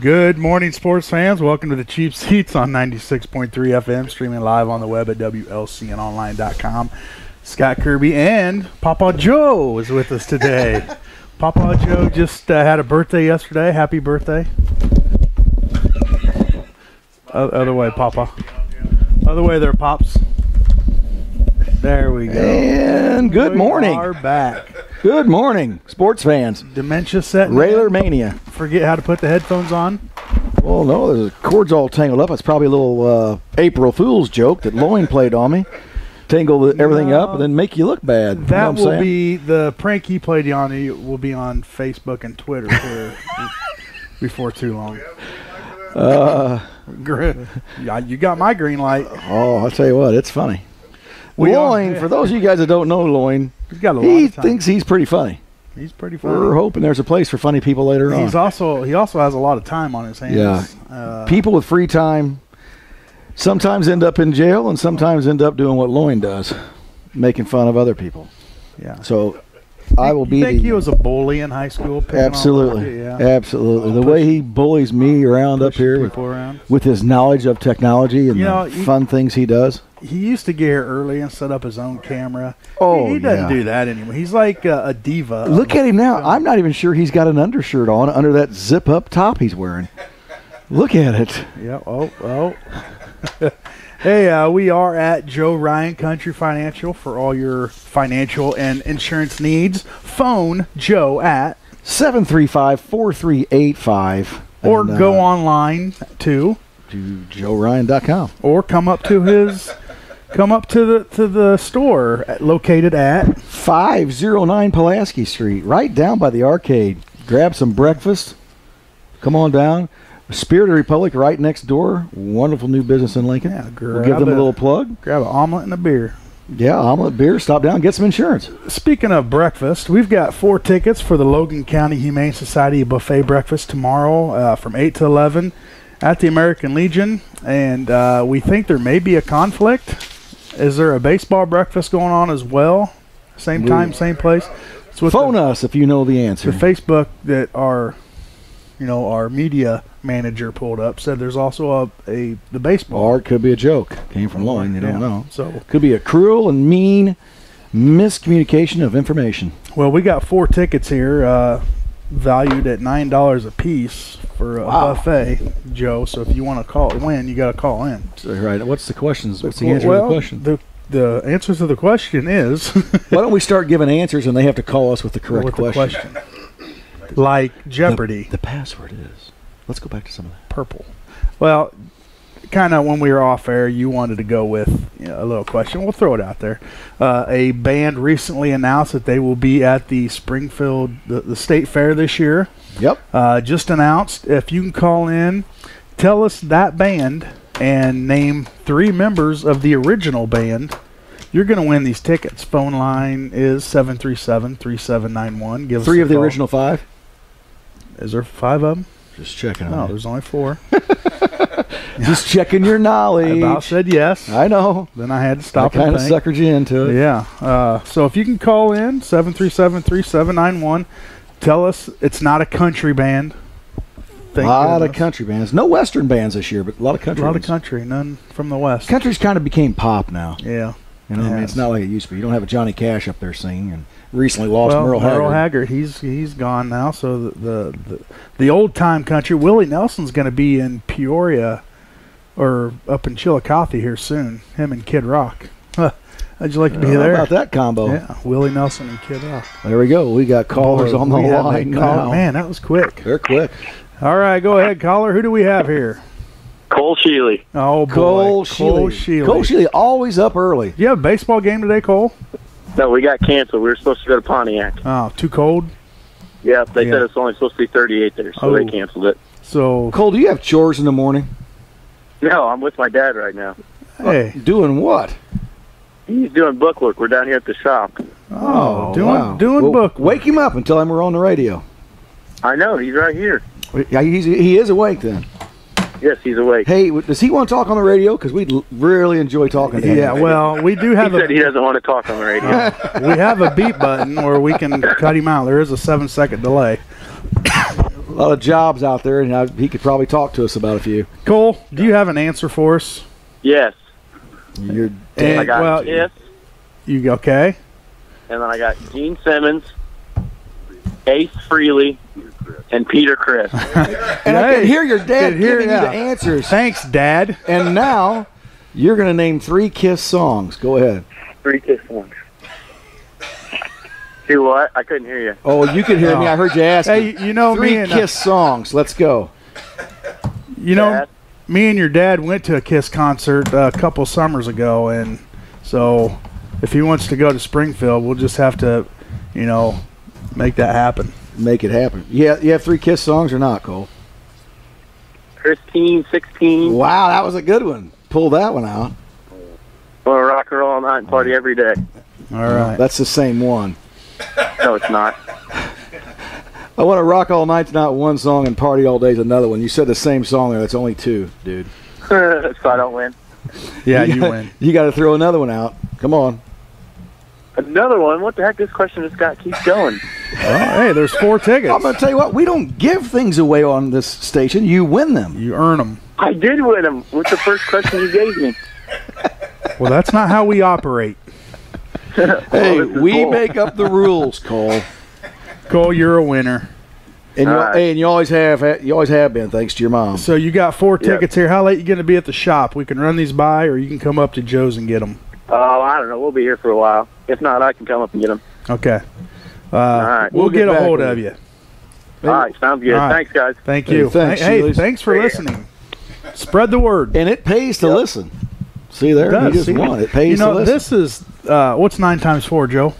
Good morning, sports fans. Welcome to the Cheap Seats on 96.3 FM, streaming live on the web at WLCNonline.com. Scott Kirby and Papa Joe is with us today. Papa Joe just had a birthday yesterday. Happy birthday. Other way, Papa. Other way there, Pops. There we go. And good morning. We are back. Good morning, sports fans. Dementia setting Railer mania. Forget how to put the headphones on? Well, no, the cord's all tangled up. It's probably a little April Fool's joke that Loin played on me. Tangle everything up and then make you look bad. That will be the prank he played on. Will be on Facebook and Twitter here before too long. You got my green light. Oh, I'll tell you what, it's funny. Loin, for those of you guys that don't know Loin, he thinks he's pretty funny. He's pretty funny. We're hoping there's a place for funny people later on. He also has a lot of time on his hands. Yeah. People with free time sometimes end up in jail and sometimes end up doing what Loin does, making fun of other people. Yeah. So I will be. You think he was a bully in high school? Absolutely. Absolutely. The way he bullies me around up here with his knowledge of technology and the fun things he does. He used to get here early and set up his own camera. Oh, he doesn't do that anymore. He's like a diva. Look at him now. I'm not even sure he's got an undershirt on under that zip-up top he's wearing. Look at it. Yeah. Oh. Hey, we are at Joe Ryan Country Financial for all your financial and insurance needs. Phone Joe at 735-4385. Or go online to joeryan.com. Or come up to the store located at 509 Pulaski Street, right down by the arcade. Grab some breakfast. Come on down. Spirited Republic right next door. Wonderful new business in Lincoln. Yeah, we'll give them a little plug. Grab an omelet and a beer. Yeah, omelet, beer. Stop down, get some insurance. Speaking of breakfast, we've got 4 tickets for the Logan County Humane Society buffet breakfast tomorrow from 8 to 11 at the American Legion. And we think there may be a conflict. Is there a baseball breakfast going on as well? Same time, same place? Phone us if you know the answer. The Facebook that our media manager pulled up said there's also the baseball. Or it could be a joke. Came from Loin, you don't know. So it could be a cruel and mean miscommunication of information. Well, we got 4 tickets here, valued at $9 a piece for a buffet, Joe. So if you want to win, you got to call in. Right. What's the questions? What's the answer to the question? The answer to the question is why don't we start giving answers and they have to call us with the correct question. Like Jeopardy. The password is. Let's go back to some of that. Purple. Well, kind of when we were off air, you wanted to go with a little question. We'll throw it out there. A band recently announced that they will be at the Springfield, the State Fair this year. Yep. Just announced. If you can call in, tell us that band and name 3 members of the original band. You're going to win these tickets. Phone line is 737-3791. Give us 3 of the original 5. Is there 5 of them? Just checking. No, there's only 4. Just checking your knowledge. I about said yes. I know. Then I had to stop and think. Kind of suckered you into it. Yeah. So if you can call in, 737-3791, tell us it's not a country band. A lot of country bands. No Western bands this year, but a lot of country. A lot of country. None from the West. Country's kind of became pop now. Yeah. You know what I mean? It's not like it used to be. You don't have a Johnny Cash up there singing, and recently lost Merle Haggard. Merle Haggard, he's gone now. So the old time country. Willie Nelson's going to be in Peoria, or up in Chillicothe here soon. Him and Kid Rock. How'd you like to be there? How about that combo? Yeah, Willie Nelson and Kid Rock. There we go. We got callers on the line now. Man, that was quick. They're quick. All right, go ahead, caller. Who do we have here? Cole Sheely. Oh, boy. Cole Sheely, always up early. Do you have a baseball game today, Cole? No, we got canceled. We were supposed to go to Pontiac. Oh, too cold? Yeah, they said it's only supposed to be 38 there, so they canceled it. So, Cole, do you have chores in the morning? No, I'm with my dad right now. Hey. Doing what? He's doing book work. We're down here at the shop. Doing book work. Wake him up and tell him we're on the radio. I know. He's right here. He is awake then. Yes, he's awake. Hey, does he want to talk on the radio? Because we'd really enjoy talking to him. Yeah, well, we do have he said he doesn't want to talk on the radio. We have a beep button where we can cut him out. There is a 7-second delay. lot of jobs out there, and he could probably talk to us about a few. Cole, do you have an answer for us? Yes. You're I got Kiss, You okay? and then I got Gene Simmons, Ace Frehley, and Peter Criss. and I can hear your dad giving you the answers. Thanks, Dad. And now you're going to name 3 Kiss songs. Go ahead. 3 Kiss songs. Do what? I couldn't hear you. Oh, you can hear me. I heard you ask. Hey, you know 3 me and Kiss songs. Let's go. You know, Dad? me and your dad went to a Kiss concert a couple summers ago, and so if he wants to go to Springfield, we'll just have to, make that happen. Make it happen. Yeah, you have 3 Kiss songs or not, Cole? Christine, 16. Wow, that was a good one. Pull that one out. Well, rock and roll all night and party every day. All right. That's the same one. No, it's not. I want to rock all night's not one song and party all day's another one. You said the same song there. That's only 2, dude. So I don't win. Yeah, you win. You got to throw another one out. Come on. Another one? What the heck? This question just keeps going. Well, hey, there's 4 tickets. I'm going to tell you what. We don't give things away on this station. You win them. You earn them. I did win them. What's the first question you gave me? Well, that's not how we operate. Hey, we make up the rules, Cole. Cole, you're a winner. And right. you always have been, thanks to your mom. So you got 4 tickets here. How late you going to be at the shop? We can run these by, or you can come up to Joe's and get them. Oh, I don't know. We'll be here for a while. If not, I can come up and get them. Okay. All right. We'll get a back hold with of you. you. All right. Sounds good. All right. Thanks, guys. Thank you. Hey, thanks, thanks for listening. Spread the word. And it pays to listen. See there? It does. You just won. It pays to listen. This is, what's 9 times 4, Joe?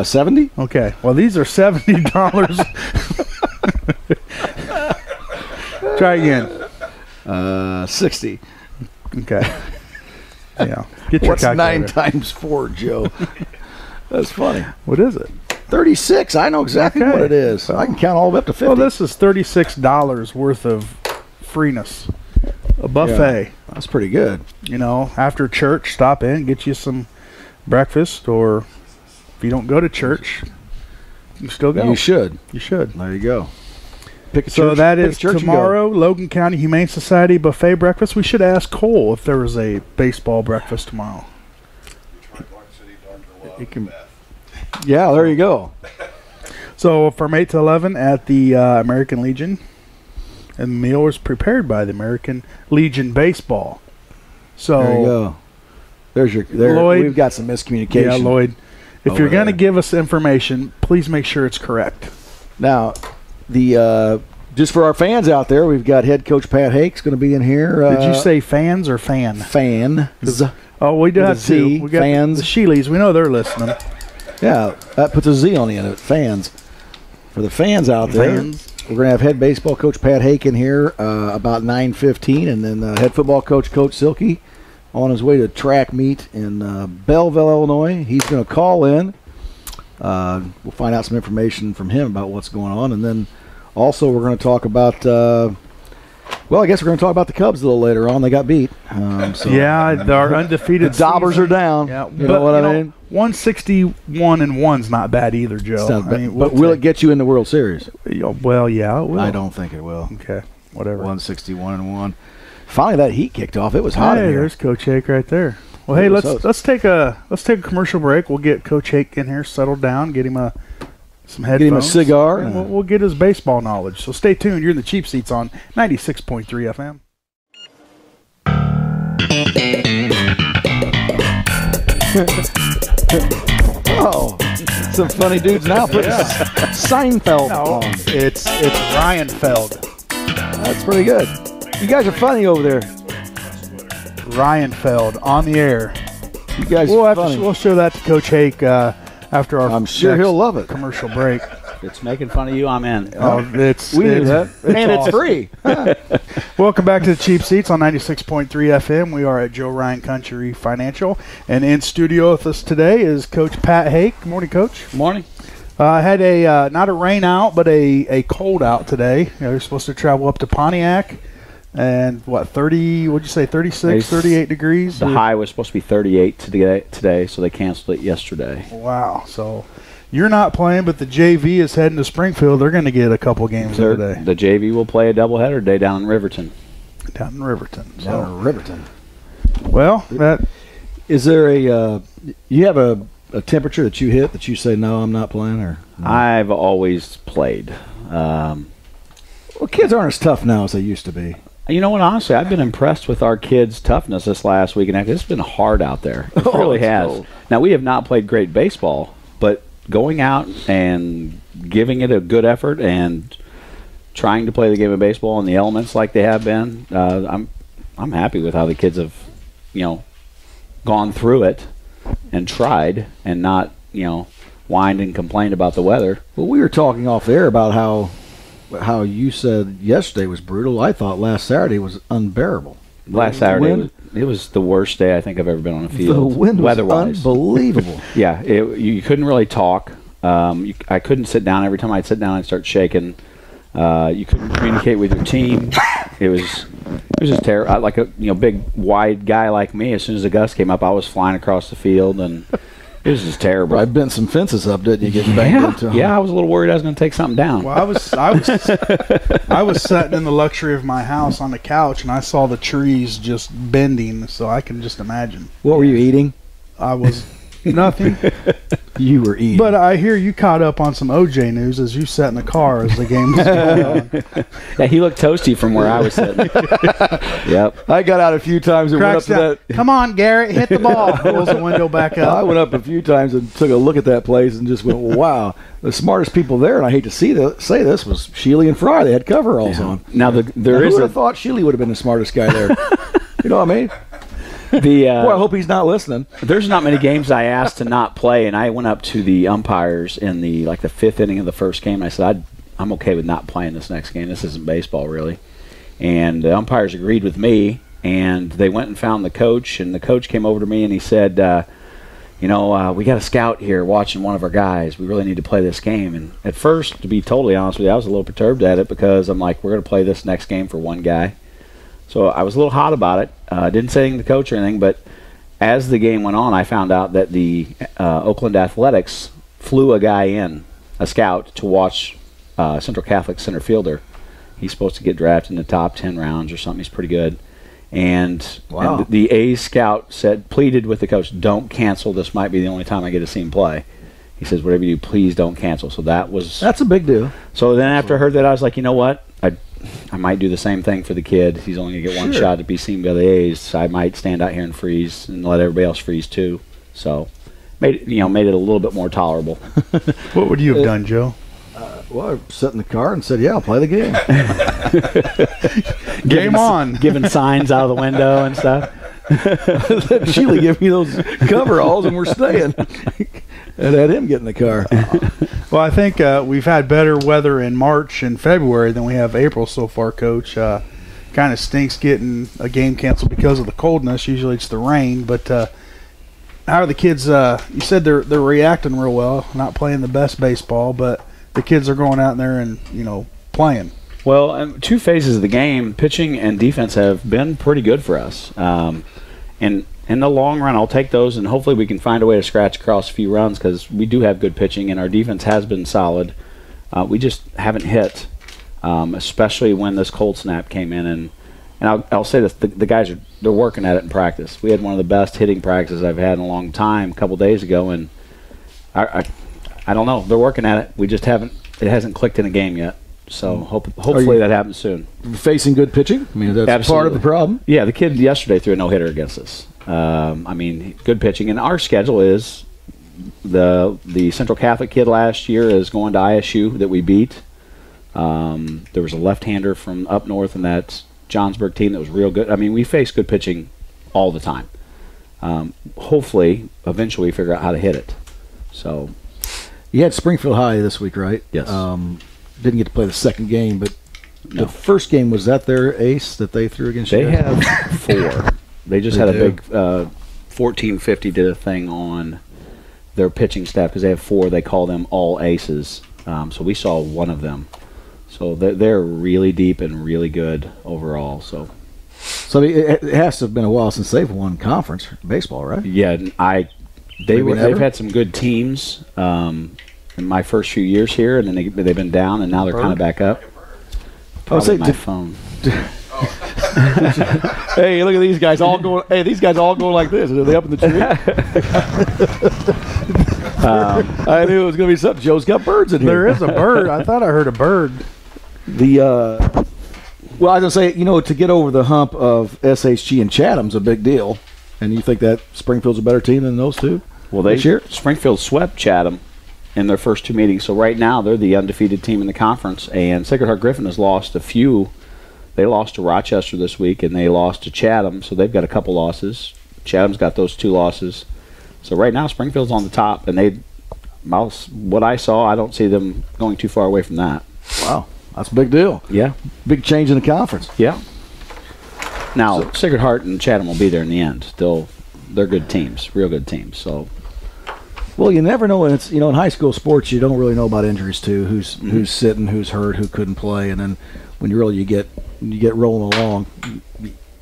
70? Okay. Well, these are $70. Try again. 60. Okay. Yeah. Get your What's 9 calculator. times 4, Joe? That's funny. What is it? 36. I know exactly Okay. what it is. I can count all the way up to 50. Well, this is $36 worth of freeness. A buffet. Yeah, that's pretty good. After church, stop in, get you some breakfast, or if you don't go to church, you still go. You should. You should. There you go. Pick a So church, that pick a is church and go. tomorrow, Logan County Humane Society buffet breakfast. We should ask Cole if there was a baseball breakfast tomorrow. Yeah, there you go. So from 8 to 11 at the American Legion, and the meal was prepared by the American Legion Baseball. So There you go. There's your. Lloyd, we've got some miscommunication. Yeah, Lloyd. If over you're going to there. give us information, please make sure it's correct. Now, just for our fans out there, we've got head coach Pat Hake's going to be in here. Did you say fans or fan? Fan? Oh, we do With have a Z, two. We got fans. the Sheelys. We know they're listening. Yeah, that puts a Z on the end of it. Fans. For the fans out there, Fans. we're going to have head baseball coach Pat Hake in here about 9:15, and then head football coach Silkowski on his way to track meet in Belleville, Illinois. He's going to call in. We'll find out some information from him about what's going on, and then also we're going to talk about. Well, I guess we're going to talk about the Cubs a little later on. They got beat. Yeah, they're undefeated. The Dobbers season. are down. Yeah, you know what I mean? 161-1's not bad either, Joe. It's not bad. I mean, but will it get you in the World Series? Well, yeah, it will. I don't think it will. Okay, whatever. 161-1. Finally, that heat kicked off. It was hot in Hey, here. there's Coach Hake right there. Well, hey, let's take a commercial break. We'll get Coach Hake in here, settled down, get him some headphones. Get him a cigar. And we'll get his baseball knowledge. So stay tuned. You're in the Cheap Seats on 96.3 FM. Oh, some funny dudes now putting Seinfeld on. It's Ryan Feld. That's pretty good. You guys are funny over there. Ryan Feld on the air. You guys are funny. We'll show that to Coach Hake after our I'm sure next he'll love it. commercial break. If it's making fun of you, I'm in. Oh, We knew that. And it's awesome. free. Welcome back to the Cheap Seats on 96.3 FM. We are at Joe Ryan Country Financial. And in studio with us today is Coach Pat Hake. Good morning, Coach. Good morning. Had a not a rain out, but a cold out today. They're supposed to travel up to Pontiac. And what, 30, what'd you say, 36, 38 degrees? The high was supposed to be 38 today, so they canceled it yesterday. Wow. So You're not playing, but the JV is heading to Springfield. They're going to get a couple games today. The JV will play a doubleheader today down in Riverton. Down in Riverton. Down in Riverton. Well, that is there a you have a temperature that you hit that you say no, I'm not playing, or no? I've always played. Well, kids aren't as tough now as they used to be. You know what? Honestly, I've been impressed with our kids' toughness this last week and a half. It's been hard out there. It really has. Cold. Now, we have not played great baseball, but going out and giving it a good effort and trying to play the game of baseball in the elements like they have been, I'm happy with how the kids have, gone through it and tried and not, whined and complained about the weather. Well, we were talking off air about how you said yesterday was brutal. I thought last Saturday was unbearable. Last Saturday, it was the worst day I think I've ever been on a field. The wind was weather-wise. Unbelievable. Yeah, you couldn't really talk. I couldn't sit down. Every time I'd sit down, I'd start shaking. You couldn't communicate with your team. It was just terrible. Like a big wide guy like me, as soon as the gust came up, I was flying across the field, and it was just terrible. I bent some fences up, didn't you? Getting back into them. Yeah, I was a little worried I was going to take something down. Well, I was sitting in the luxury of my house on the couch, and I saw the trees just bending, so I can just imagine. What were you eating? I was nothing. You were eating. But I hear you caught up on some OJ news as you sat in the car as the game was going on. Yeah, he looked toasty from where I was sitting. Yep. I got out a few times and Cracks went up to that. Come on, Garrett, hit the ball. Pulls the window back up. I went up a few times and took a look at that place and just went, wow. The smartest people there, and I hate to say this, was Sheely and Fry. They had coveralls on. Now, who would have thought Sheely would have been the smartest guy there? You know what I mean? Boy, I hope he's not listening. There's not many games I asked to not play, and I went up to the umpires in the fifth inning of the first game. And I said, I'm okay with not playing this next game. This isn't baseball, really. And the umpires agreed with me, and they went and found the coach, and the coach came over to me and he said, we got a scout here watching one of our guys. We really need to play this game. And at first, to be totally honest with you, I was a little perturbed at it because I'm like, we're going to play this next game for one guy. So I was a little hot about it. Didn't say anything to the coach or anything, but as the game went on, I found out that the Oakland Athletics flew a guy in, a scout, to watch Central Catholic center fielder. He's supposed to get drafted in the top 10 rounds or something. He's pretty good. And, wow. And the A's scout pleaded with the coach, don't cancel. This might be the only time I get to see him play. He says, whatever you do, please don't cancel. So that's a big deal. So then after I heard that, I was like, you know what? I might do the same thing for the kid. He's only going to get one shot to be seen by the A's. So I might stand out here and freeze and let everybody else freeze too. So made it a little bit more tolerable. What would you have done, Joe? Well, I sat in the car and said, yeah, I'll play the game. Game on. Giving signs out of the window and stuff. Let Sheely give me those coveralls and we're staying. And had him get in the car. Well, I think we've had better weather in March and February than we have April so far, Coach. Kind of stinks getting a game canceled because of the coldness. Usually it's the rain. But how are the kids? You said they're reacting real well, not playing the best baseball, but the kids are going out there and playing. Well, two phases of the game, pitching and defense, have been pretty good for us. And in the long run, I'll take those, and hopefully we can find a way to scratch across a few runs because we do have good pitching, and our defense has been solid. We just haven't hit, especially when this cold snap came in. And I'll say this, the guys, they're working at it in practice. We had one of the best hitting practices I've had in a long time a couple days ago, and I don't know. They're working at it. We just haven't – it hasn't clicked in a game yet. So hopefully that happens soon. Facing good pitching? I mean, that's Absolutely. Part of the problem. Yeah, the kid yesterday threw a no-hitter against us. Good pitching. And our schedule is the Central Catholic kid last year is going to ISU that we beat. There was a left-hander from up north in that Johnsburg team that was real good. I mean, we face good pitching all the time. Hopefully, eventually we figure out how to hit it. So, you had Springfield High this week, right? Yes. Didn't get to play the second game, but the first game, was that their ace that they threw against you? They have 4. They just had a big 1450 did a thing on their pitching staff because they have 4. They call them all aces. So we saw one of them. So they're really deep and really good overall. So it has to have been a while since they've won conference baseball, right? Yeah, they've had some good teams. in my first few years here, and then they've been down, and now they're kind of back up. Probably my phone. Hey, look at these guys all going. Hey, these guys all going like this. Are they up in the tree? I knew it was going to be something. Joe's got birds in here. There is a bird. I thought I heard a bird. Well, I was going to say, to get over the hump of SHG and Chatham's a big deal. And you think that Springfield's a better team than those two? Well, Springfield swept Chatham in their first two meetings. So right now they're the undefeated team in the conference. And Sacred Heart Griffin has lost a few. They lost to Rochester this week, and they lost to Chatham. So they've got a couple losses. Chatham's got those 2 losses. So right now Springfield's on the top. And what I saw, I don't see them going too far away from that. Wow. That's a big deal. Yeah. Big change in the conference. Yeah. Now, Sacred Heart and Chatham will be there in the end. Still, they're good teams, real good teams. So, well, you never know. It's in high school sports, you don't really know about injuries too. Who's sitting, who's hurt, who couldn't play, and then when you get rolling along,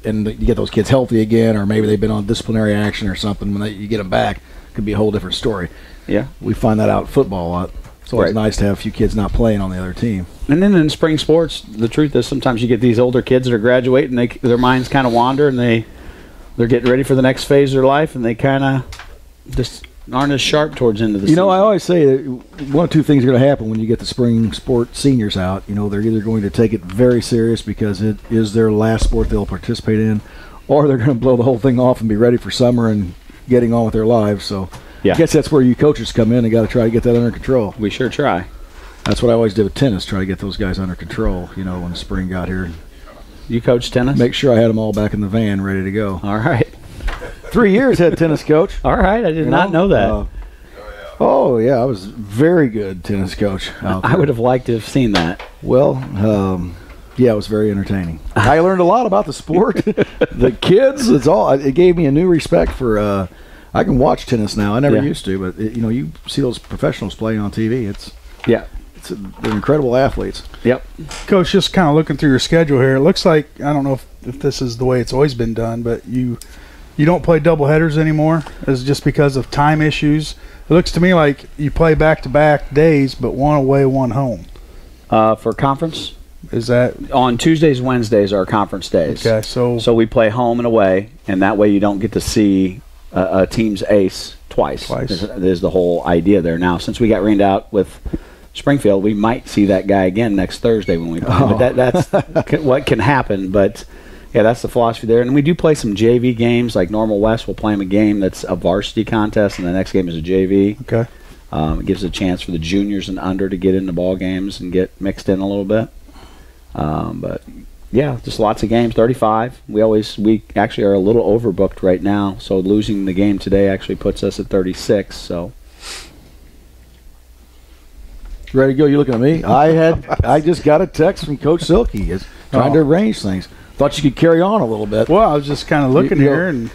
and you get those kids healthy again, or maybe they've been on disciplinary action or something. When you get them back, it could be a whole different story. Yeah, we find that out in football a lot. It's always nice to have a few kids not playing on the other team. And then in spring sports, the truth is sometimes you get these older kids that are graduating, their minds kind of wander, and they're getting ready for the next phase of their life, and they kind of just aren't as sharp towards the end of the season. I always say that one of two things are going to happen when you get the spring sport seniors out. They're either going to take it very serious because it is their last sport they'll participate in, or they're going to blow the whole thing off and be ready for summer and getting on with their lives. So I guess that's where you coaches come in and got to try to get that under control. We sure try. That's what I always did with tennis, try to get those guys under control, when the spring got here. You coach tennis? Make sure I had them all back in the van ready to go. All right. 3 years head tennis coach. All right, I did not know that. I was very good tennis coach. I would have liked to have seen that. Well, it was very entertaining. I learned a lot about the sport. The kids, it gave me a new respect for I can watch tennis now. I never used to, but you see those professionals playing on TV. They're incredible athletes. Yep. Coach, just kind of looking through your schedule here, it looks like, I don't know if this is the way it's always been done, but you don't play double headers anymore. Is it just because of time issues? It looks to me like you play back-to-back days, but one away, one home. For conference? Is that on Tuesdays, Wednesdays are conference days. Okay, so we play home and away, and that way you don't get to see a team's ace twice. Is the whole idea there. Now, since we got rained out with Springfield, we might see that guy again next Thursday when we play. But that's what can happen. But yeah, that's the philosophy there. And we do play some JV games, like Normal West. We'll play them a game that's a varsity contest, and the next game is a JV. Okay. It gives a chance for the juniors and under to get into ball games and get mixed in a little bit. But yeah, just lots of games. 35. We actually are a little overbooked right now. So losing the game today actually puts us at 36. So. Ready to go? You looking at me? I just got a text from Coach Silky. He's trying to arrange things. Thought you could carry on a little bit. Well, I was just kind of looking here and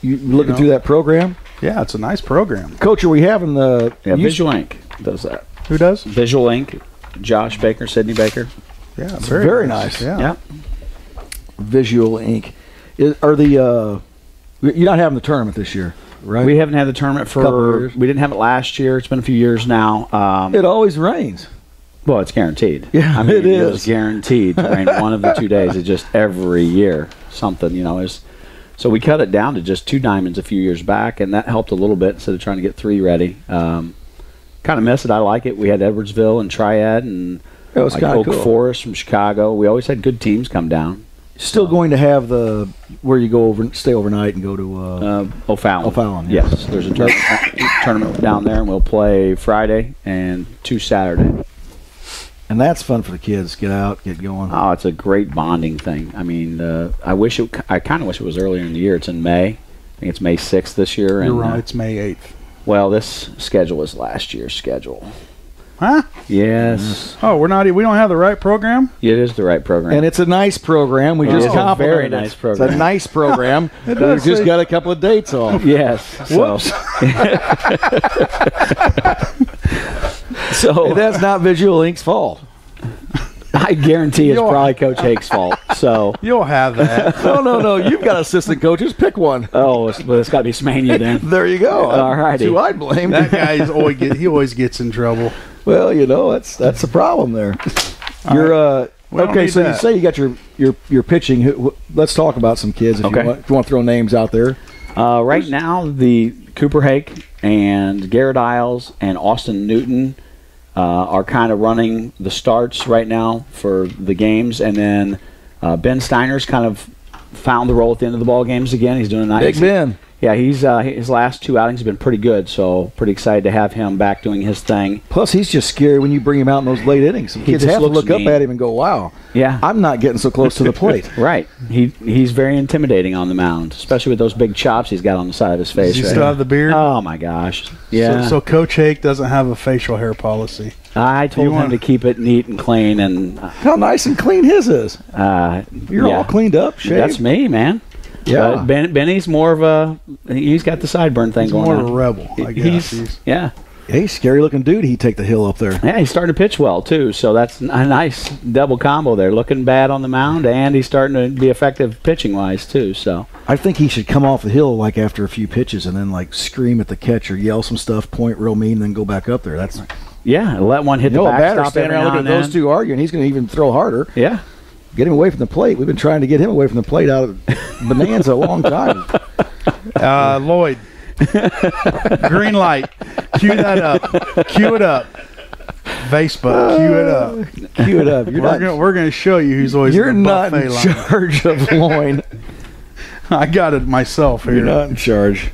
you looking through that program. Yeah, it's a nice program. Coach, are we having the Visual Inc. does that? Who does? Visual Inc. Josh Baker, Sydney Baker. Yeah, very nice. Yeah. Visual Inc. You're not having the tournament this year, right? We haven't had the tournament for. We didn't have it last year. It's been a few years now. It always rains. Well, it's guaranteed. Yeah, I mean, it is. It's guaranteed to rain one of the 2 days. It's just every year something, is. So we cut it down to just 2 diamonds a few years back, and that helped a little bit instead of trying to get 3 ready. Kind of miss it. I like it. We had Edwardsville and Triad and Oak cool. Forest from Chicago. We always had good teams come down. Still going to have where you go stay overnight and go to O'Fallon. O'Fallon, yes. There's a tournament down there, and we'll play Friday and 2 Saturday. And that's fun for the kids. Get out, get going. Oh, it's a great bonding thing. I mean, I kind of wish it was earlier in the year. It's in May. I think it's May 6th this year. You're right. It's May 8th. Well, this schedule was last year's schedule. Huh? Yes. Oh, we don't have the right program? It is the right program. And it's a nice program. We just complimented very it. nice program. It's a nice program. We just got a couple of dates off. Yes. Whoops. So that's not Visual Inc.'s fault. I guarantee it's probably Coach Hake's fault. So You'll have that. No. You've got assistant coaches. Pick one. oh, it's got to be Smania then. There you go. All righty. Who I'd blame. That guy always gets in trouble. Well, that's the problem there. You're okay. So you say you got your pitching. Let's talk about some kids if you want to throw names out there. Right now, the Cooper Hake and Garrett Isles and Austin Newton are kind of running the starts right now for the games, and then Ben Steiner's kind of found the role at the end of the ball games again. He's doing a nice. Big Ben. Yeah, he's his last 2 outings have been pretty good, so pretty excited to have him back doing his thing. Plus, he's just scary when you bring him out in those late innings. Some kids have to look up at him and go, "Wow, yeah, I'm not getting so close to the plate." Right. He's very intimidating on the mound, especially with those big chops he's got on the side of his face. Does he still have the beard? Oh my gosh! Yeah. So Coach Hake doesn't have a facial hair policy. I told him to keep it neat and clean, and how nice and clean his is. You're all cleaned up, shaved. That's me, man. Yeah, Benny's more of he's got the sideburn thing going on. He's more of a rebel, I guess. Hey, scary looking dude. He'd take the hill up there. Yeah, he's starting to pitch well too, so that's a nice double combo there. Looking bad on the mound, and he's starting to be effective pitching wise too. So I think he should come off the hill like after a few pitches and then like scream at the catcher, yell some stuff, point real mean, and then go back up there. That's let one hit the backstop. Standing around looking at those two arguing. He's going to even throw harder. Yeah. Get him away from the plate. We've been trying to get him away from the plate out of Bonanza a long time. Lloyd, green light. Cue that up. Cue it up. Facebook, cue it up. Cue it up. We're going to show you who's always You're in the not in buffet charge of loin. I got it myself here. You're not in charge.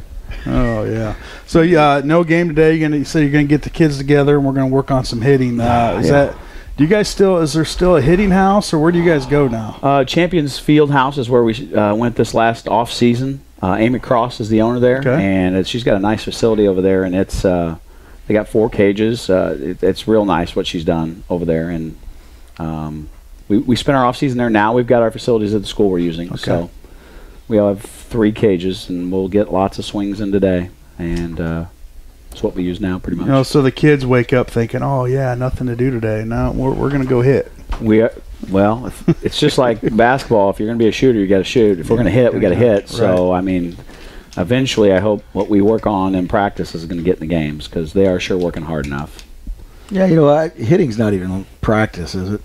Oh yeah. So no game today. You're gonna get the kids together and we're gonna work on some hitting. Do you guys is there still a hitting house, or where do you guys go now? Champions Field House is where we went this last off season. Amy Cross is the owner there, and she's got a nice facility over there, and it's they got 4 cages. It's real nice what she's done over there, and we spent our off season there. Now we've got our facilities at the school we're using, so we have 3 cages, and we'll get lots of swings in today, and it's what we use now pretty much. So the kids wake up thinking, oh yeah, nothing to do today. Now we're going to go hit. Well, it's just like basketball. If you're going to be a shooter, you got to shoot. If we're going to hit, we got to hit. Right. So I mean, eventually, I hope what we work on in practice is going to get in the games, because they are sure working hard enough. Yeah, hitting's not even practice, is it?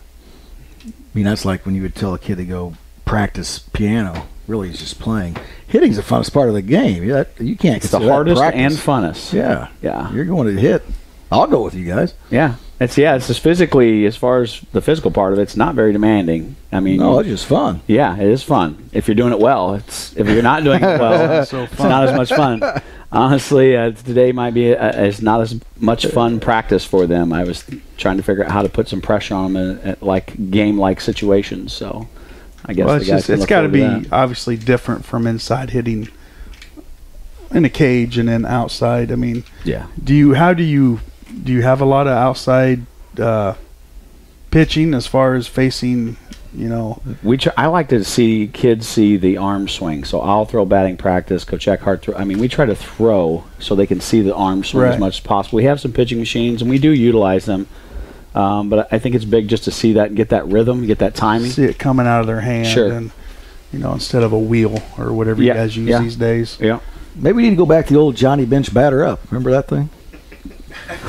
I mean, that's like when you would tell a kid to go practice piano. Really, he's just playing. Hitting's the funnest part of the game. You can't. It's the hardest and funnest. Yeah. Yeah. You're going to hit. I'll go with you guys. Yeah. It's just physically, as far as the physical part of it, it's not very demanding. I mean, no, it's just fun. Yeah, it is fun if you're doing it well. If you're not doing it well, it's not as much fun. Honestly, today might be it's not as much fun practice for them. I was trying to figure out how to put some pressure on them at like game-like situations. So I guess it's got to be obviously different from inside hitting in a cage and then outside. I mean, yeah. Do you have a lot of outside pitching as far as facing? I like to see kids see the arm swing. So I'll throw batting practice. Coach Eckhart we try to throw so they can see the arm swing as much as possible. We have some pitching machines and we do utilize them. But I think it's big just to see that and get that rhythm, get that timing. See it coming out of their hand. Sure. And, instead of a wheel or whatever you guys use these days. Yeah. Maybe we need to go back to the old Johnny Bench batter up. Remember that thing?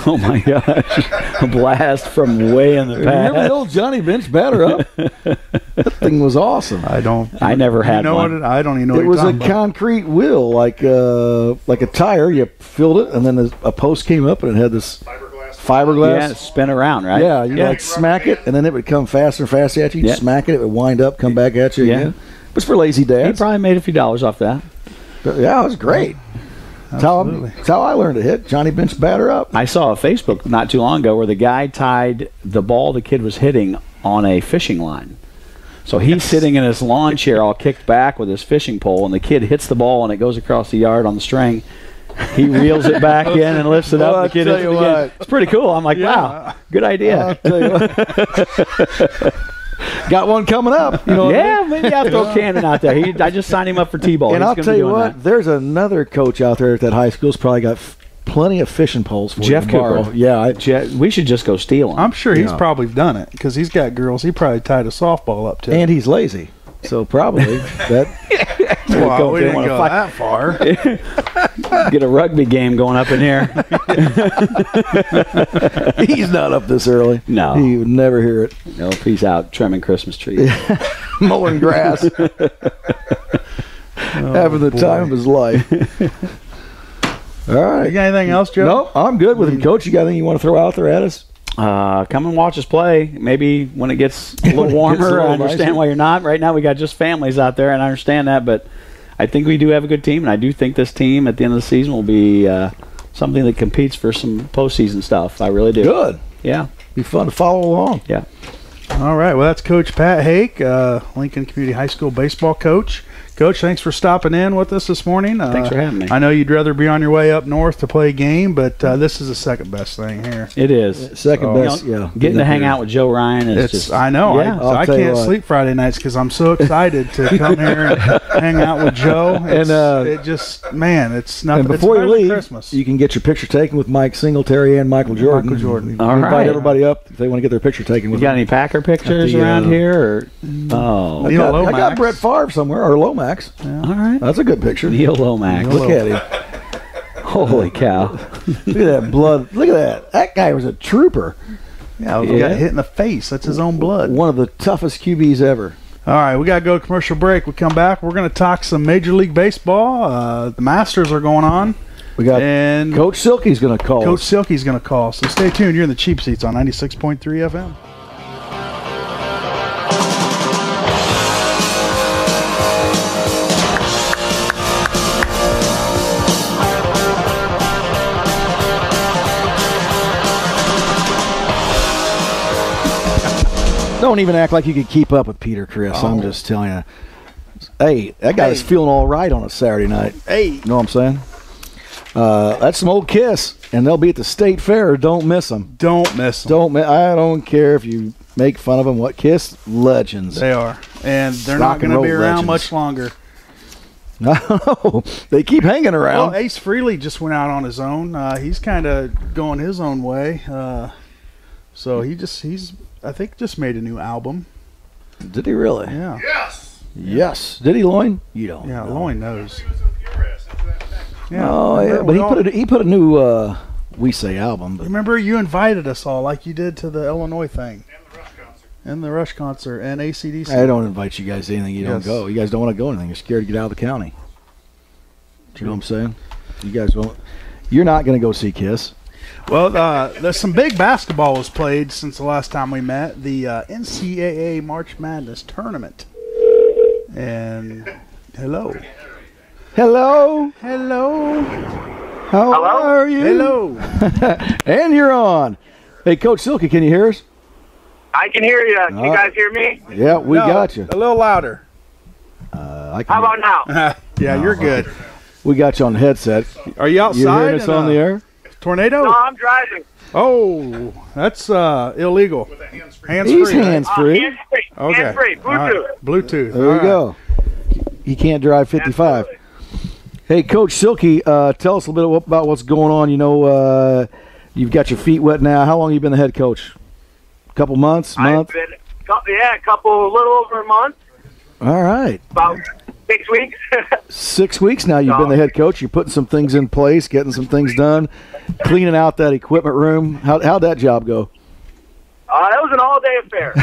Oh my gosh. A blast from way in the past. Remember the old Johnny Bench batter up? That thing was awesome. I never had one. I don't even know what it was a concrete wheel, like a tire. You filled it, and then a post came up, and it had this fiberglass. Yeah, spin around, right? Yeah, you smack it, and then it would come faster and faster at you. You smack it, it would wind up, come back at you again. It was for lazy dads. He probably made a few dollars off that. But yeah, it was great. That's how I learned to hit. Johnny Bench batter up. I saw a Facebook not too long ago where the guy tied the ball the kid was hitting on a fishing line. So he's sitting in his lawn chair all kicked back with his fishing pole, and the kid hits the ball, and it goes across the yard on the string. He reels it back in and lifts it up. The kid hits it again. It's pretty cool. I'm like, wow, good idea. I'll tell you what. Got one coming up. Maybe I'll throw Cannon out there. I just signed him up for T-ball. And I'll tell you what, there's another coach out there at that high school who's probably got plenty of fishing poles for Jeff you tomorrow. Cooper. Yeah, we should just go steal them. I'm sure he's Yeah. probably done it because he's got girls. He probably tied a softball up to it. and he's lazy, so probably that. Well, we didn't wanna go fight. that far. Get a rugby game going up in here. He's not up this early. No. He would never hear it. No, peace out. Trimming Christmas trees. Mowing grass, having the time of his life. All right. You got anything else, Joe? No, I'm good with him, Coach. You got anything you want to throw out there at us? Come and watch us play. Maybe when it gets a little When it gets a warmer, little I understand nicer. why you're not. Right now we got just families out there, and I understand that, but I think we do have a good team, and I do think this team at the end of the season will be something that competes for some postseason stuff. I really do. Good. Yeah. Be fun to follow along. Yeah. All right. Well, that's Coach Pat Hake, Lincoln Community High School baseball coach. Coach, thanks for stopping in with us this morning. Thanks for having me. I know you'd rather be on your way up north to play a game, but this is the second best thing here. It is. Second So, best, yeah. Getting to hang out with Joe Ryan is just. I know. Yeah. I tell you can't what. sleep Friday nights because I'm so excited to come here and hang out with Joe. It's, it just, man, it's nothing. And before it's you better than leave, Christmas. you can get your picture taken with Mike Singletary and Michael Jordan. Michael Jordan. All Invite right. everybody up if they want to get their picture taken You with got them. any Packer pictures At the, around here? Or? Oh. Neil I Lomax. got Brett Favre somewhere, or Lomax. All right. That's a good picture. Neil Lomax. Look at him. Holy cow. Look at that blood. Look at that. That guy was a trooper. Yeah, we Yeah. got hit in the face. That's his own blood. One of the toughest QBs ever. All right, we got to go to commercial break. We come back. We're going to talk some Major League Baseball. The Masters are going on. We got And Coach Silky's going to call Coach us. Silky's going to call. So stay tuned. You're in the Cheap Seats on 96.3 FM. Don't even act like you could keep up with Peter, Chris. I'm just telling you. Hey, that guy's feeling all right on a Saturday night. Hey. You know what I'm saying? That's some old Kiss, and they'll be at the State Fair. Don't miss them. Don't miss them. I don't care if you make fun of them. What Kiss legends? They are. And they're Rock not and going to be roll around legends. much longer. No, they keep hanging around. Well, Ace Frehley just went out on his own. He's kind of going his own way. So he's I think just made a new album. Did he really? Yeah. Yes. Did he, Loin? You don't. Yeah, know. Loin knows. Oh yeah, remember but we all- he put a new We Say album. But Remember you invited us all like you did to the Illinois thing. And the Rush concert and ACDC. I don't invite you guys to anything. You don't Yes. go. You guys don't want to go anything. You're scared to get out of the county. Do you know what I'm saying? You guys won't. You're not going to go see Kiss. Well, there's some big basketball was played since the last time we met. The NCAA March Madness tournament. And hello. Hello. How are you? Hello. And you're on. Hey, Coach Silky, can you hear us? I can hear you. Can you guys hear me? Yeah, we No, got you. A little louder. I can How hear about now? Yeah, you're good. you. We got you on the headset. Are you outside? You hearing us in on a the air? Tornado? No, I'm driving. Oh, that's illegal. Hands He's free. right? hands-free. Hands-free. Okay. Hands-free. All right. Bluetooth. Bluetooth. There All you right. go. He can't drive 55. Absolutely. Hey, Coach Silky, tell us a little bit about what's going on. You know, you've got your feet wet now. How long have you been the head coach? A couple months? I've Month? been, a little over a month, All right. about 6 weeks. 6 weeks now you've been the head coach. You're putting some things in place, getting some things done, cleaning out that equipment room. How'd that job go? That was an all-day affair.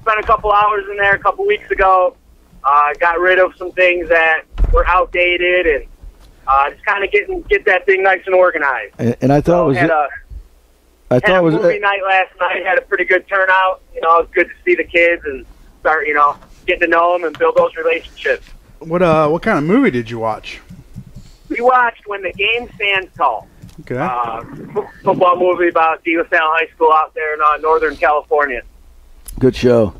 Spent a couple hours in there a couple weeks ago. Got rid of some things that were outdated and just kind of get that thing nice and organized. And I thought it was. Had a movie night last night. Had a pretty good turnout. You know, it was good to see the kids and start, getting to know them and build those relationships. What kind of movie did you watch? We watched When the Game Stands Tall. Okay. Football movie about De La Salle High School out there in Northern California. Good show.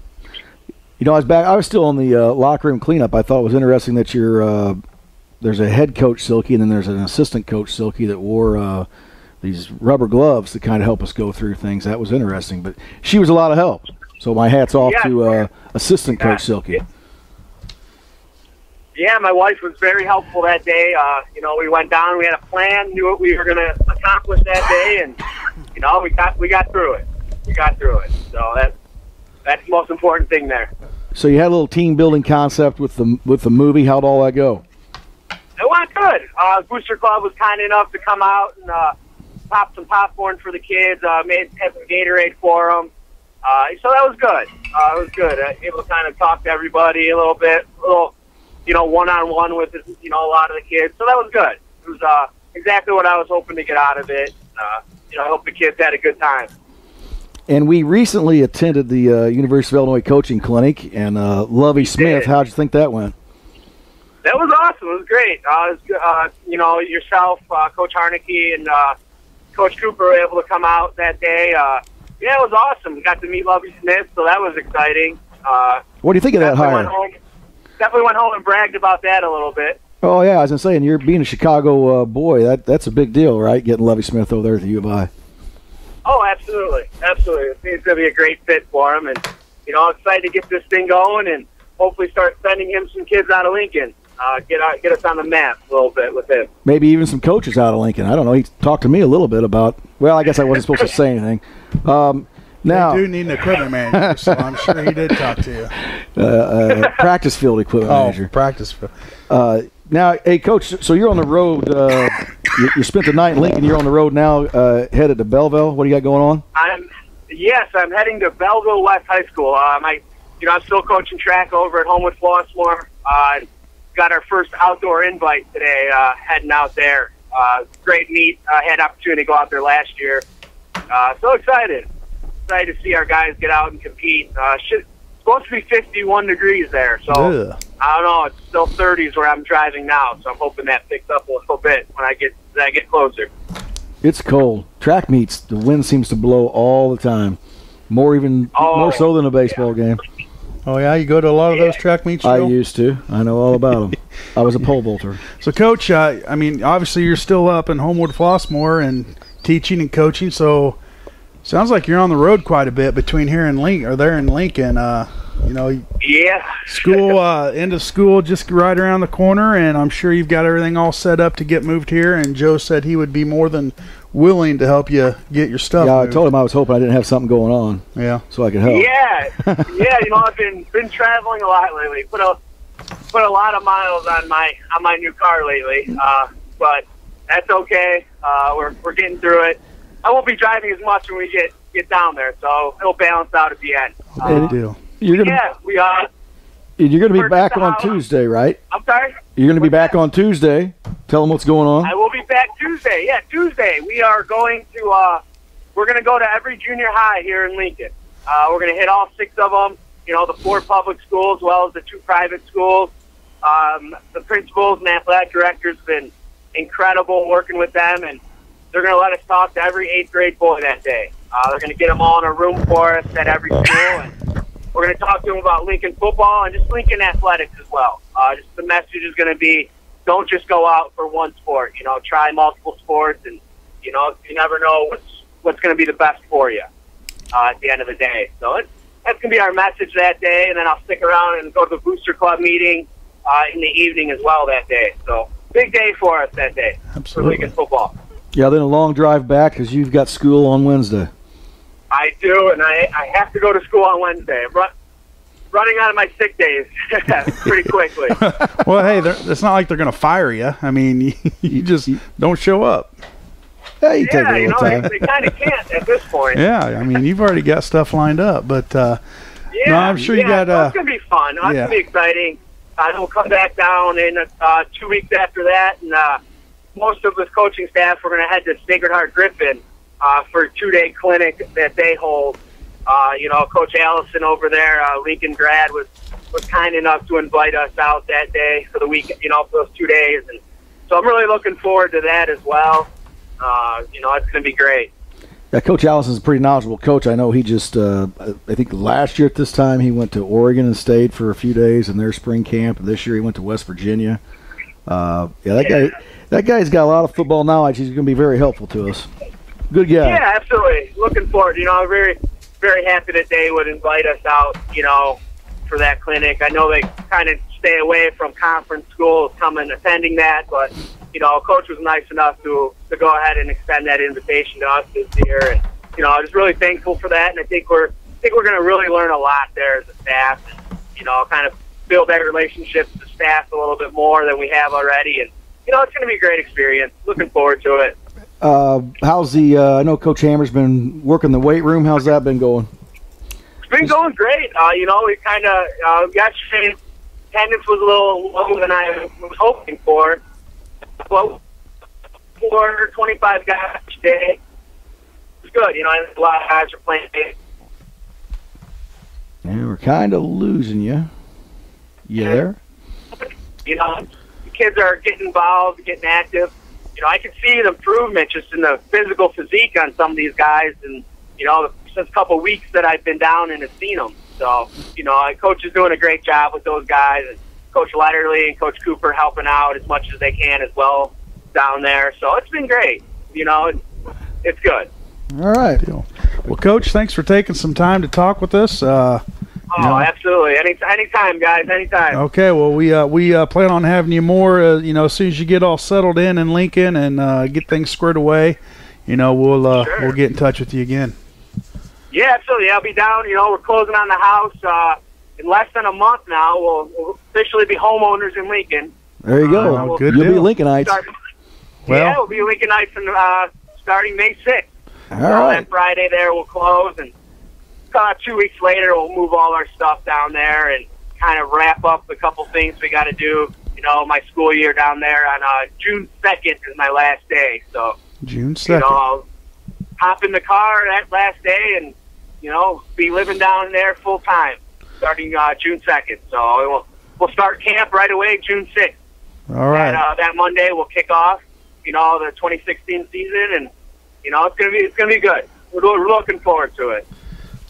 You know, I was still on the locker room cleanup. I thought it was interesting that there's a head coach Silky, and then there's an assistant coach Silky that wore these rubber gloves to kind of help us go through things. That was interesting, but she was a lot of help. So my hat's off to assistant coach Silky. Yeah, my wife was very helpful that day. We went down, we had a plan, knew what we were going to accomplish that day, and we got through it. We got through it. So that's the most important thing there. So you had a little team building concept with the movie. How'd all that go? It went good. Booster Club was kind enough to come out and pop some popcorn for the kids. Had some Gatorade for them. So that was good. It was good. Able to kind of talk to everybody a little bit, one-on-one with a lot of the kids. So that was good. It was exactly what I was hoping to get out of it. I hope the kids had a good time. And we recently attended the University of Illinois Coaching Clinic, and Lovey Smith, how'd you think that went? That was awesome. It was great. Yourself, Coach Harnicke, and Coach Cooper were able to come out that day. It was awesome. We got to meet Lovey Smith, so that was exciting. What do you think of that hire? Definitely went home and bragged about that a little bit. Oh, yeah, I was going to say, and you're being a Chicago boy, that's a big deal, right, getting Lovey Smith over there at the U of I? Oh, absolutely. Absolutely. It seems to be a great fit for him, and, excited to get this thing going and hopefully start sending him some kids out of Lincoln. Get us on the map a little bit with him. Maybe even some coaches out of Lincoln. I don't know. He talked to me a little bit about, well, I guess I wasn't supposed to say anything. Now, they do need an equipment manager, so I'm sure he did talk to you. Practice field equipment manager. Practice field. Now, hey, Coach, so you're on the road. You spent the night in Lincoln. You're on the road now, headed to Belleville. What do you got going on? I'm heading to Belleville West High School. I'm still coaching track over at Homewood Flossmoor. Got our first outdoor invite today, heading out there. Great meet. I had an opportunity to go out there last year. So excited. Excited to see our guys get out and compete. It's supposed to be 51 degrees there, so I don't know. It's still 30s where I'm driving now, so I'm hoping that picks up a little bit when I get closer. It's cold. Track meets, the wind seems to blow all the time. More so than a baseball game. Oh, yeah? You go to a lot of those track meets, Joe? I used to. I know all about them. I was a pole vaulter. So, Coach, obviously you're still up in Homewood Flossmoor and teaching and coaching, so sounds like you're on the road quite a bit between here and Lincoln, or there in Lincoln. Yeah. School, end of school just right around the corner, and I'm sure you've got everything all set up to get moved here, and Joe said he would be more than willing to help you get your stuff moved. I told him I was hoping I didn't have something going on. Yeah. So I could help. Yeah. I've been traveling a lot lately. Put a lot of miles on my new car lately. But that's okay. We're getting through it. I won't be driving as much when we get down there, so it'll balance out at the end. Good deal. We are. You're going to be back on Tuesday, right? I'm sorry? You're going to be back on Tuesday. Tell them what's going on. I will be back Tuesday. Yeah, Tuesday. We are going to we're going to go to every junior high here in Lincoln. We're going to hit all 6 of them, the 4 public schools as well as the 2 private schools. The principals and athletic directors have been incredible working with them, and they're going to let us talk to every 8th grade boy that day. They're going to get them all in a room for us at every school, and we're going to talk to them about Lincoln football and just Lincoln athletics as well. Just the message is going to be, don't just go out for one sport. Try multiple sports, and you never know what's going to be the best for you at the end of the day. So that's going to be our message that day, and then I'll stick around and go to the Booster Club meeting in the evening as well that day. So big day for us that day. Absolutely. For Lincoln football. Yeah, then a long drive back because you've got school on Wednesday. I do, and I have to go to school on Wednesday. I'm running out of my sick days pretty quickly. Well, hey, it's not like they're going to fire you. I mean, you just don't show up. Yeah, you take a little time. They kind of can't at this point. Yeah, I mean, you've already got stuff lined up, but no, I'm sure you got. It's going to be fun. It's going to be exciting. We'll come back down in 2 weeks after that, and most of the coaching staff, we're going to head to Sacred Heart Griffin for a 2-day clinic that they hold. Coach Allison over there, Lincoln grad, was kind enough to invite us out that day for the week, for those 2 days. And so I'm really looking forward to that as well. It's going to be great. Yeah, Coach Allison's a pretty knowledgeable coach. I know he just, I think last year at this time, he went to Oregon and stayed for a few days in their spring camp. And this year he went to West Virginia. That guy's got a lot of football knowledge. He's going to be very helpful to us. Good guy. Yeah, absolutely. Looking forward. I'm very, very happy that they would invite us out, for that clinic. I know they kind of stay away from conference schools attending that, but Coach was nice enough to go ahead and extend that invitation to us this year, and I was really thankful for that. And I think we're going to really learn a lot there as a staff, and kind of build that relationship with the staff a little bit more than we have already. And it's going to be a great experience. Looking forward to it. How's I know Coach Hammer's been working the weight room. How's that been going? It's been going great. We kind of yesterday attendance was a little lower than I was hoping for. Well, 25 guys today. It's good. A lot of guys are playing. Yeah, we're kind of losing you. You there? The kids are getting involved, getting active. I can see the improvement just in the physical physique on some of these guys, and since a couple of weeks that I've been down and have seen them. So Coach is doing a great job with those guys, and Coach Letterly and Coach Cooper helping out as much as they can as well down there. So it's been great. It's good. All right. Well, Coach, thanks for taking some time to talk with us. Absolutely. Anytime, guys. Anytime. Okay. Well, we plan on having you more. As soon as you get all settled in Lincoln and get things squared away, we'll get in touch with you again. Yeah, absolutely. I'll be down. We're closing on the house in less than a month now. We'll officially be homeowners in Lincoln. There you go. Good You'll deal. be Lincolnites. We'll be Lincolnites starting May 6th. All right. That Friday there we'll close, and 2 weeks later we'll move all our stuff down there and kind of wrap up the couple things we got to do. My school year down there on June 2nd is my last day. So June 2nd. I'll hop in the car that last day and be living down there full time starting June 2nd. So we'll start camp right away June 6th. All right. And, that Monday we'll kick off the 2016 season, and it's gonna be good. We're looking forward to it.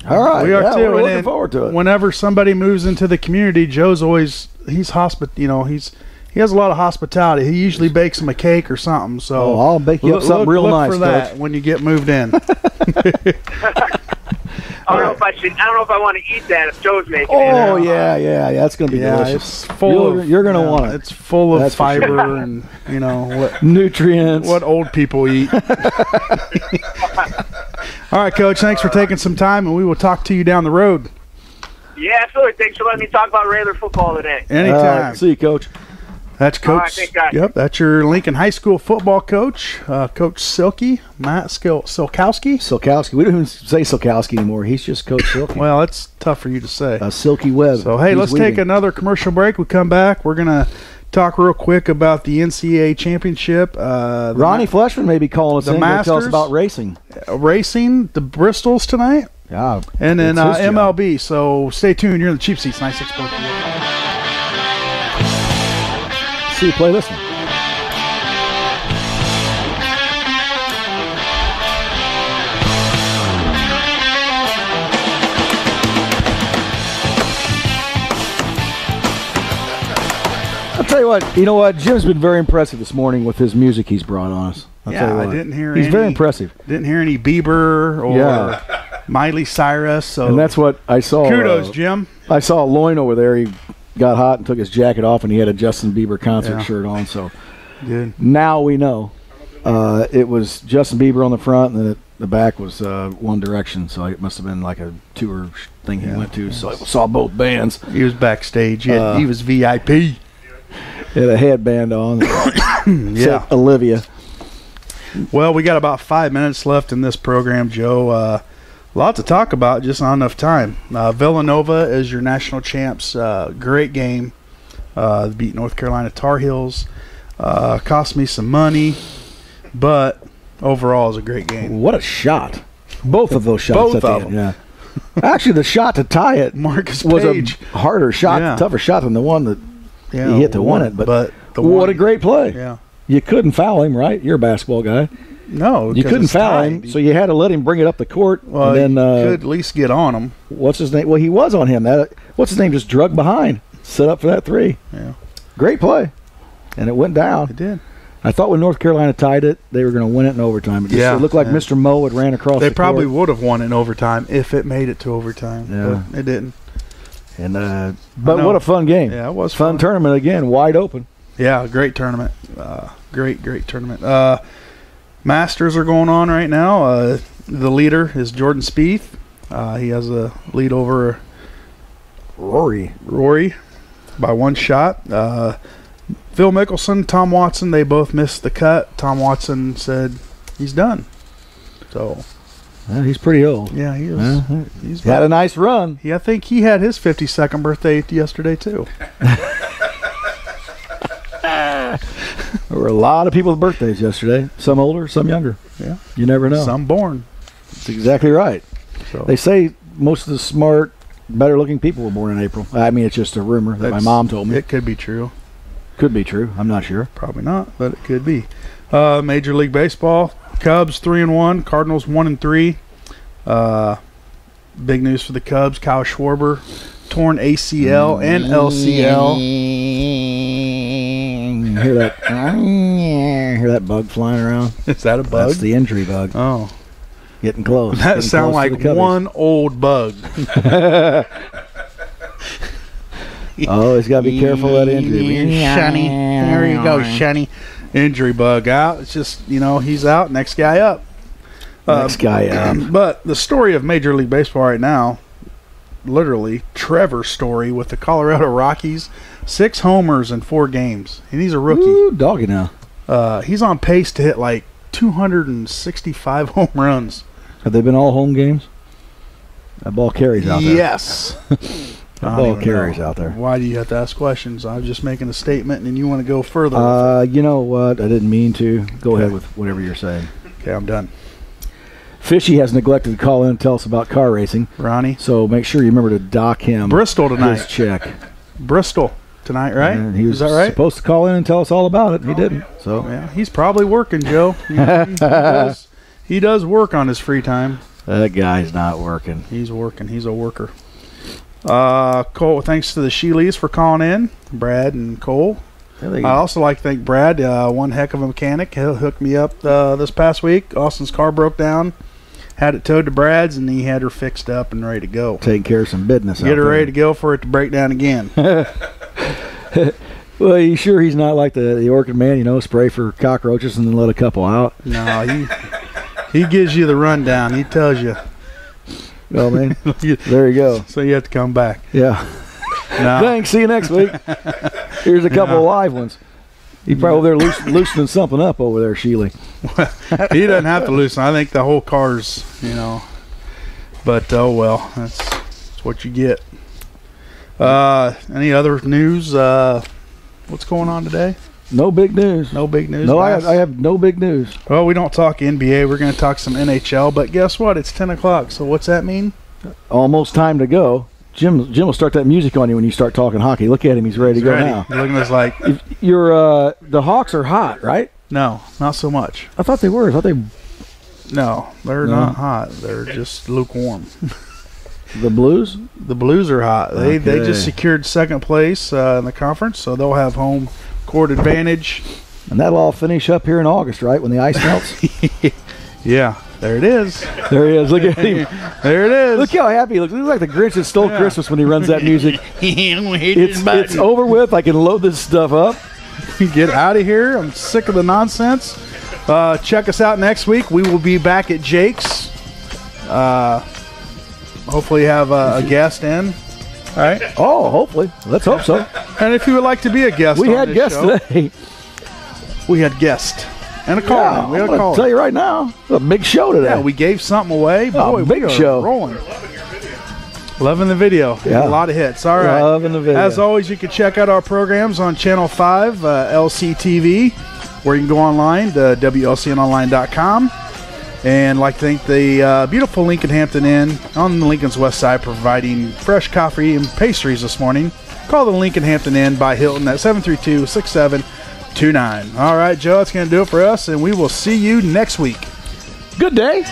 All right. We are too. We're looking forward to it. Whenever somebody moves into the community, Joe's always he has a lot of hospitality. He usually bakes them a cake or something. So I'll bake you up something real look nice for that Coach. when you get moved in. I don't know if I want to eat that if Joe's making it. Oh yeah, that's gonna be delicious. It's full You're gonna want it. It's full of That's for fiber sure. and what Nutrients. what old people eat. All right, Coach. Thanks for taking some time, and we will talk to you down the road. Yeah, absolutely. Thanks for letting me talk about regular football today. Anytime. See you, Coach. That's Coach. All right, thanks, guys. Yep, that's your Lincoln High School football coach, Coach Matt Silkowski. Silkowski. We don't even say Silkowski anymore. He's just Coach Silky. Well, it's tough for you to say. A silky web. So, hey, let's take another commercial break. We come back. We're going to talk real quick about the NCAA championship. Ronnie Fleshman may be calling us the in to tell us Masters. about racing. Racing, the Bristols tonight. Yeah. And then it's his job. MLB. So stay tuned. You're in the Cheap Seats 96.3. See you play this one. I'll tell you what, Jim's been very impressive this morning with his music he's brought on us. I'll tell you what. I didn't hear He's very impressive. Didn't hear any Bieber or Miley Cyrus. So And that's what I saw. Kudos, Jim. I saw Loin over there. He got hot and took his jacket off, and he had a Justin Bieber concert shirt on. So Good. now we know. It was Justin Bieber on the front, and then the back was One Direction. So it must have been like a tour thing he went to. So I saw both bands. He was backstage. He was VIP. He had a headband on. Yeah. Olivia. Well, we got about 5 minutes left in this program, Joe. A lot to talk about, just not enough time. Villanova is your national champs. Great game. Beat North Carolina Tar Heels. Cost me some money, but overall, it was a great game. What a shot. Both of those shots Both at the of end. them. Yeah. Actually, the shot to tie it Marcus was Page. a harder shot, Yeah. tougher shot than the one that he hit to win it. But the what one- a great play. Yeah. You couldn't foul him, right? You're a basketball guy. No, You 'cause couldn't it's foul tied. him, so you had to let him bring it up the court. Well, and then, you could at least get on him. what's his name? Well, he was on him. What's his name? Just drug behind, set up for that three. Yeah. Great play, and it went down. It did. I thought when North Carolina tied it, they were going to win it in overtime. It just looked like Yeah. Mr. Moe had ran across. They the probably court. would have won in overtime if it made it to overtime. Yeah. But it didn't. And but what a fun game. Yeah, it was fun tournament again, wide open. Yeah, great tournament. Great tournament. Masters are going on right now. The leader is Jordan Spieth. He has a lead over Rory by one shot. Phil Mickelson, Tom Watson, they both missed the cut. Tom Watson said he's done. So he's pretty old. Yeah, he is. He's had a nice run. Yeah, I think he had his 52nd birthday yesterday too. There were a lot of people's birthdays yesterday. Some older, some younger. Yeah, you never know. Some born. That's exactly right. So. They say most of the smart, better-looking people were born in April. I mean, it's just a rumor that my mom told me. It could be true. Could be true. I'm not sure. Probably not, but it could be. Major League Baseball: Cubs 3-1, Cardinals 1-3. Big news for the Cubs: Kyle Schwarber torn ACL and LCL. Hear that bug flying around? Is that a bug? That's the injury bug. Oh. Getting close. That sounds like one old bug. Oh, he's got to be careful of that injury. Shiny. There you go, Shiny. Injury bug out. It's just, he's out. Next guy up. Next guy up. But the story of Major League Baseball right now, literally, Trevor's story with the Colorado Rockies. 6 homers in 4 games. And he's a rookie. Ooh, doggy now. He's on pace to hit like 265 home runs. Have they been all home games? That ball carries out there. Yes. That ball carries out there. Why do you have to ask questions? I was just making a statement, and you want to go further with it. You know what? I didn't mean to. Go ahead with whatever you're saying. Okay, I'm done. Fishy has neglected to call in and tell us about car racing. Ronnie. So make sure you remember to dock him. Bristol tonight. His check. Bristol tonight, right? And he was Is that right? supposed to call in and tell us all about it. He didn't. So yeah, he's probably working, Joe. He does work on his free time. That guy's not working. He's working. He's a worker. Cole, thanks to the Sheelys for calling in, Brad and Cole. I also like to thank Brad, one heck of a mechanic. He hooked me up this past week. Austin's car broke down. Had it towed to Brad's, and he had her fixed up and ready to go. Taking care of some business. Get her ready to go for it to break down again. Well, you sure he's not like the Orchid Man, spray for cockroaches and then let a couple out? No, he gives you the rundown. He tells you. Well, man, there you go. So you have to come back. Yeah. No. Thanks. See you next week. Here's a couple of live ones. He probably over there loosening something up over there, Sheely. He doesn't have to loosen. I think the whole car's, But, oh, well, that's what you get. Any other news? What's going on today? No big news. No big news? No, I have no big news. Well, we don't talk NBA. We're going to talk some NHL. But guess what? It's 10 o'clock. So what's that mean? Almost time to go. Jim will start that music on you when you start talking hockey. Look at him; he's ready to go now. You're looking at us like the Hawks are hot, right? No, not so much. I thought they were. I thought they. No, they're not hot. They're just lukewarm. The Blues? The Blues are hot. They just secured second place in the conference, so they'll have home court advantage. And that'll all finish up here in August, right? When the ice melts. Yeah. There it is. There he is. Look at him. There it is. Look how happy he looks. He looks like the Grinch that stole Christmas when he runs that music. It's over with. I can load this stuff up. Get out of here. I'm sick of the nonsense. Check us out next week. We will be back at Jake's. Hopefully have a guest in. All right. Oh, hopefully. Let's hope so. And if you would like to be a guest we had guests today. We had guests. And a call. Yeah, we had I'm going to tell you right now, it's a big show today. Yeah, we gave something away. Boy, big we are show. Rolling. Loving the video. Yeah. A lot of hits. All right. Loving the video. As always, you can check out our programs on Channel 5, LCTV, where you can go online, WLCNonline.com. And like to thank the beautiful Lincoln Hampton Inn on the Lincoln's West Side, providing fresh coffee and pastries this morning. Call the Lincoln Hampton Inn by Hilton at 732-6729. All right, Joe, that's going to do it for us, and we will see you next week. Good day.